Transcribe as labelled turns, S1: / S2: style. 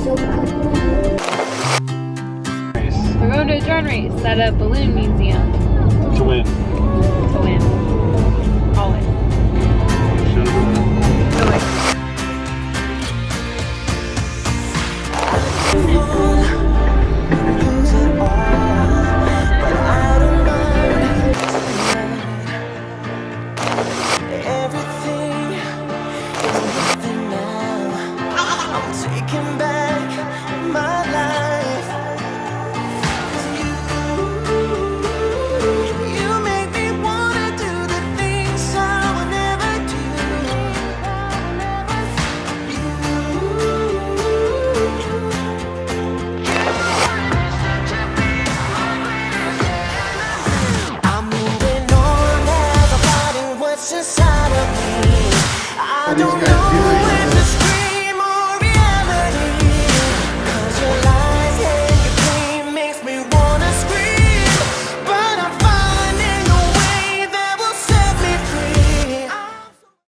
S1: We're going to a drone race at a balloon museum.
S2: To win.
S1: To win. Always.
S3: Inside of me, I don't know where to start.